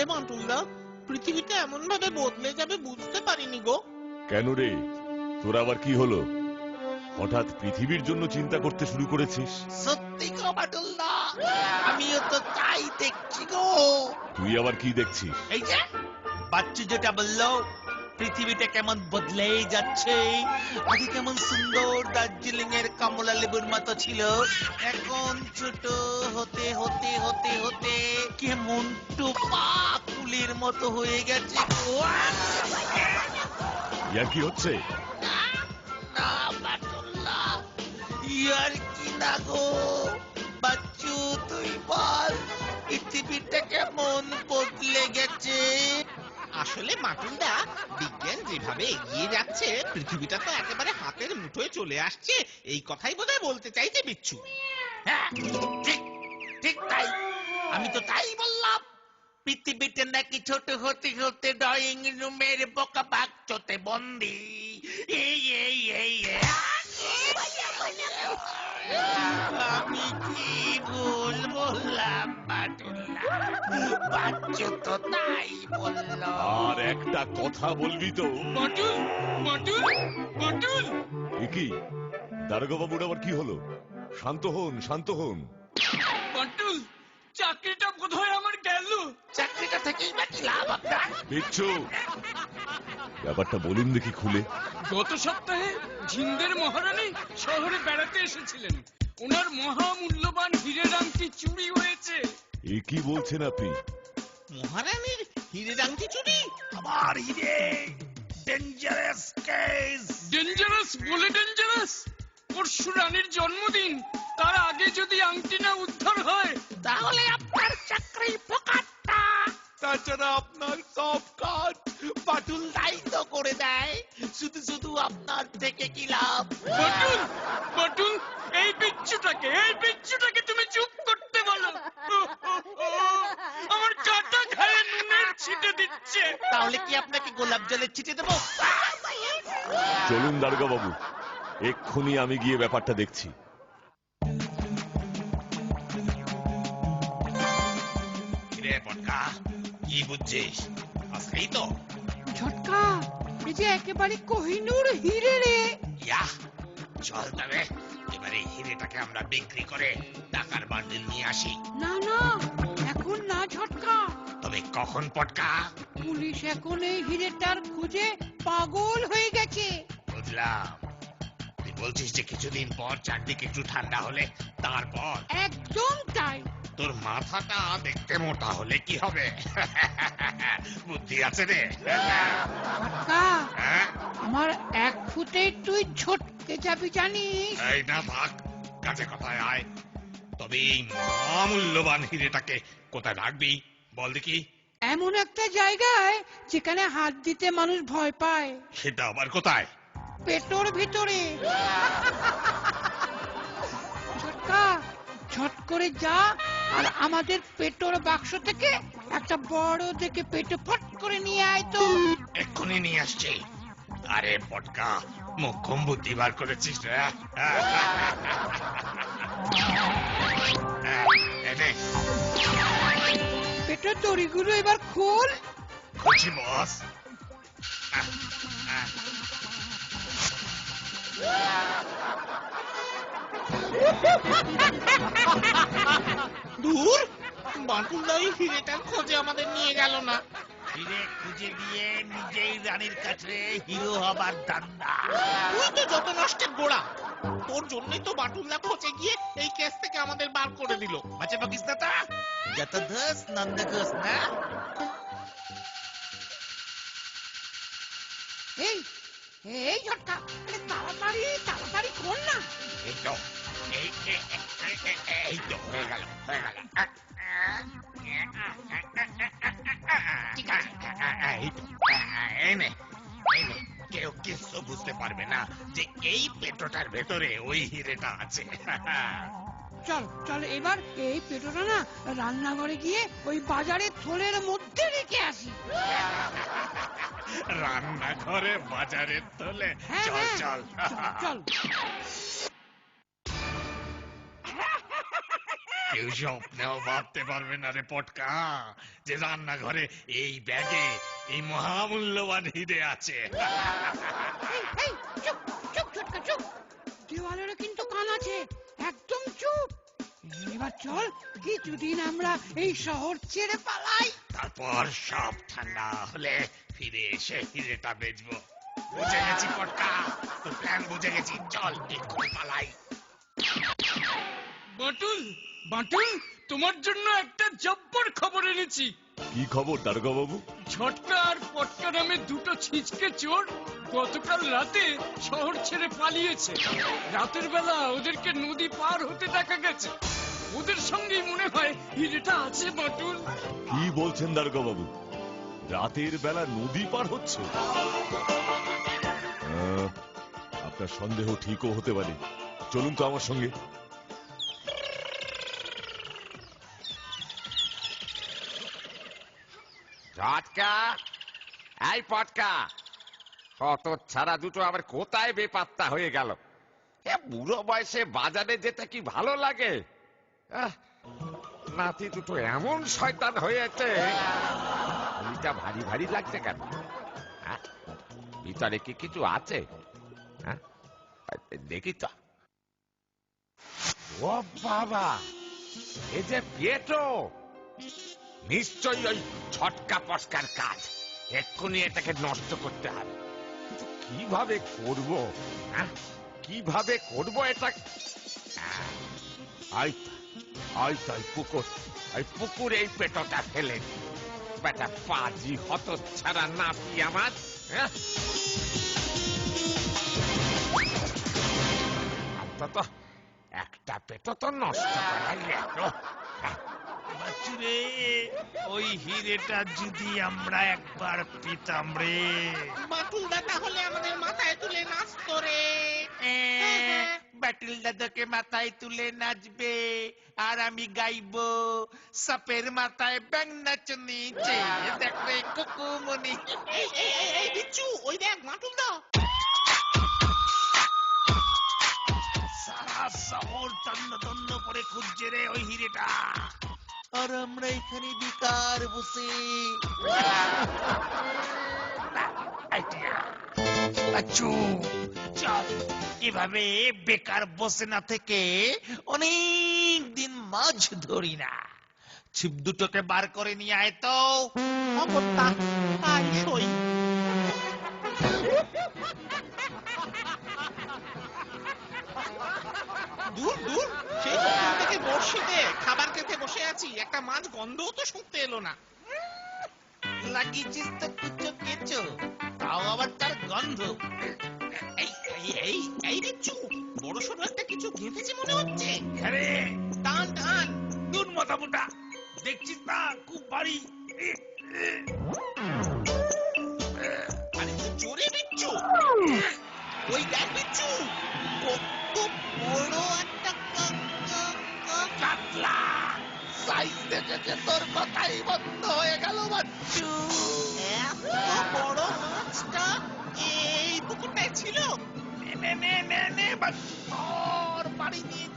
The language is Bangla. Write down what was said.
আসলে বাঁটুলদা, পৃথিবীটা এমন ভাবে বদলে যাবে বুঝতে পারিনি গো। কেন রে, তোর আবার কি হলো? হঠাৎ পৃথিবীর জন্য চিন্তা করতে শুরু করেছিস? সত্যি গো বাঁটুলদা, আমিও তো তাই দেখছি গো। তুই আবার কি দেখছিস? এই যে বাচ্চু যেটা বললো, পৃথিবীটা কেমন বদলে যাচ্ছে। আগে কেমন সুন্দর দার্জিলিং এর কমলা লেবুর মতো ছিল, এখন ছোট হতে হতে হতে হতে কেমন টোপা ফুলের মতো হয়ে গেছে। ইয়া কি হচ্ছে? না বাটুল্লা, ইয়ার কি না গো। বাচ্চু তুই বল, পৃথিবীটা কেমন বদলে গেছে। আসলে মাটুলদা, বিজ্ঞান যেভাবে এগিয়ে যাচ্ছে, পৃথিবীটা তো একেবারে হাতের মুঠোয় চলে আসছে, এই কথাই বোধহয় বলতে চাইছে বিচ্ছু। হ্যাঁ, ঠিক ঠিক তাই, আমি তো তাই বললাম। পৃথিবীটা নাকি ছোট হতে হতে ড্রয়িং রুমের বোকা বাক্সতে বন্দি। এই এই এই আমি কি ভুল বললাম বাটুল্লা? বাচ্চু তো তাই বলল। আর একটা কথা বলবি তো? বাটুল, বাটুল, বাটুল। এ কি, দারোগা বাবুর আবার কি হলো? শান্ত হন, শান্ত হন। বাটুল, চাকরিটা বোধহয় আমার গেল। চাকরিটা থেকেই বা কি লাভ আপনার? বিচ্ছু, ব্যাপারটা বলুন দেখি খুলে। গত সপ্তাহে ঝিন্দের মহারানী শহরে বেড়াতে এসেছিলেন। ওনার মহামূল্যবান হীরের আংটি চুরি হয়েছে। এ কি বলছেন আপনি? মহারানীর হিরে আংটি চুরি? আমার হিরে! Dangerous case! ডেঞ্জারাস বলে ডেঞ্জারাস? পরশু রানীর জন্মদিন, তার আগে যদি আংটি না উদ্ধার হয়, তাহলে আপনার চাকরি পোকাট্টা। তাছাড়া আপনার সব কাজ বাটুল দায়িত্ব করে দেয়, শুধু শুধু আপনার থেকে কি লাভ? বাটুল, বাটুল, এই বিচ্ছুটাকে তুমি চুপ করতে বলো। আমার কাটা ঘায়ে নুনের ছিটে দিচ্ছে। তাহলে কি আপনাকে গোলাপ জলের ছিটে দেবো? চলুন দারোগা বাবু, এক্ষুনি আমি গিয়ে ব্যাপারটা দেখছি। রে পটকা, কি বুঝছিস? আসলেই তো ঝটকা, এই যে একেবারে কোহিনূর হিরে রে। ইয়াহ, চল তবে এবারে হিরেটাকে আমরা বিক্রি করে টাকার বান্ডিল নিয়ে আসি। না না, এখন না ঝটকা। তবে কখন পটকা? পুলিশ এখন এই হিরেটার খুঁজে পাগল হয়ে গেছে। বুঝলাম, তুই বলছিস যে কিছুদিন পর চারদিকে একটু ঠান্ডা হলে তারপর? একদম তাই। তোর মাথাটা দেখতে মোটা হলে কি হবে? বুদ্ধি আছে রে। ঝটকা, হ্যাঁ, আমার 1 ফুটে তুই ছটকে যাবি জানিস। এই না থাক, কাছে কথায় আয়। তবে এই মহামূল্যবান হিরেটাকে কোথায় রাখবি বল দেখি? এমন একটা জায়গায় যেখানে হাত দিতে মানুষ ভয় পায়। সেটা আবার কোথায়? পেটোর ভিতরে। ঝটকা, ঝট করে যা আর আমাদের পেটোর বাক্স থেকে একটা বড় দেখে পেটো ফট করে নিয়ে আয় তো। এক্ষুনি নিয়ে আসছি। আরে পটকা, মোক্ষম বুদ্ধি বার করেছিস রে। এনে পেটোর দড়িগুলো এবার খোল। খুশি বস। দূর, বাঁটুলদা ওই হিরেটার খোঁজে আমাদের নিয়ে গেল না। হিরে খুঁজে গিয়ে নিজেই রানীর কাছে হিরো হবার ধান্দা। তুই তো যত নষ্টের গোড়া, তোর জন্যই তো বাঁটুলদা খোঁজে গিয়ে এই কেস থেকে আমাদের বার করে দিল। বাচ্চা পাকিস্তানটা যত ধস নন্দ ঘোষ না। এই এই ঝটকা, আরে তাড়াতাড়ি তাড়াতাড়ি কর না। এই তো, এই তো হয়ে গেল, হয়ে গেল। ঠিক আছে, এই তো, এই নে, এই নে। কেউ কিছু বুঝতে পারবে না যে এই পেটোটার ভেতরে ওই হিরেটা আছে। চল চল, এবার এই পেটোটা না রান্নাঘরে গিয়ে ওই বাজারের থলের মধ্যে রেখে আসি। রান্নাঘরে বাজারের তোলে? হ্যাঁ চল হ্যাঁ, চল। চল। কেউ স্বপ্নেও ভাবতে পারবে না রে পটকা যে রান্নাঘরে এই ব্যাগে এই মহামূল্যবান হিরে আছে। এই, চুপ চুপ ছোটকা চুপ, দেওয়ালেরও কিন্তু কান আছে, একদম চুপ। এবার চল কিছুদিন আমরা এই শহর ছেড়ে পালাই। তারপর সব ঠান্ডা হলে ফিরে এসে হিরেটা বেচবো। বুঝে গেছি পটকা, তোর প্ল্যান বুঝে গেছি, চল এক্ষুনি পালাই। বাটুল বাটুল, তোমার জন্য একটা জব্বর খবর এনেছি। কি খবর দারোগা বাবু? ঝটকা আর পটকা নামে দুটো ছিচকে চোর গতকাল রাতে শহর ছেড়ে পালিয়েছে। রাতের বেলা ওদেরকে নদী পার হতে দেখা গেছে। ওদের সঙ্গেই মনে হয় হিরেটা আছে বাটুল। কি বলছেন দারোগা বাবু? রাতের বেলা নদী পার হচ্ছে? আপনার সন্দেহ ঠিকও হতে পারে। চলুন তো আমার সঙ্গে। ঝটকা, এই পটকা, কত ছাড়া দুটো আবার কোথায় বেপাত্তা হয়ে গেল? এ বুড়ো বয়সে বাজারে যেতে কি ভালো লাগে? নাতি দুটো এমন শয়তান হয়েছে, এটা ভারী ভারী লাগছে কেন? ভিতরে কি কিছু আছে? দেখি তো। ও বাবা, এ যে পেটো, নিশ্চয়ই ওই ছটকা পটকার কাজ। এক্ষুনি এটাকে নষ্ট করতে হবে। কিন্তু কিভাবে করব? কিভাবে করব এটা? পুকুর এই পেটোটা ফেলে বেটা পাজি হত ছাড়া নাতি আমার। অন্তত একটা পেটো তো নষ্ট করা গেল। বাচ্চুরে, ওই হিরেটা যদি আমরা একবার পেতাম রে, বাটুল দাদা হলে আমাদের মাথায় তুলে নাচতো রে। ব্যাটেল দাদাকে মাথায় তুলে নাচবে আর আমি গাইবো সাপের মাথায় ব্যাং নাচনি, দেখ রে কুকুমনি। এই বিচ্ছু, ওই দেখ বাটুল দা। সারা শহর তন্ন তন্ন করে খুঁজছে রে ওই হিরেটা, আর আমরা এখানে বেকার বসে। আচ্ছু, চল এভাবে বেকার বসে না থেকে অনেক দিন মাছ ধরি না। ছিপ দুটোকে বার করে নিয়ে আয় তো। অগত্যা তাই সই। দূর দূর, সেই সকাল থেকে বর্ষিতে খাবার খেতে বসে আছি, একটা মাছ গন্ধও তো শুনতে এলো না। লাগিয়েছিস তো কুচো কেচো, তাও আবার তার গন্ধ। এই বিচ্ছু, বড় সড়ো একটা কিছু গেঁথেছে মনে হচ্ছে। আরে টান টান। দুন মাথা মোটা, দেখছিস না খুব ভারী। আরে তুই জোরে বিচ্ছু। ওই দেখ বিচ্ছু, কত বড় একটা কাতলা সাইজ দেখেছে তোর কথাই বন্ধ হয়ে গেল বাচ্চু। এত বড় মাছটা এই পুকুরটায় ছিল। নে নে নে নে নে বাচ্চু, তোর বাড়ি নিয়ে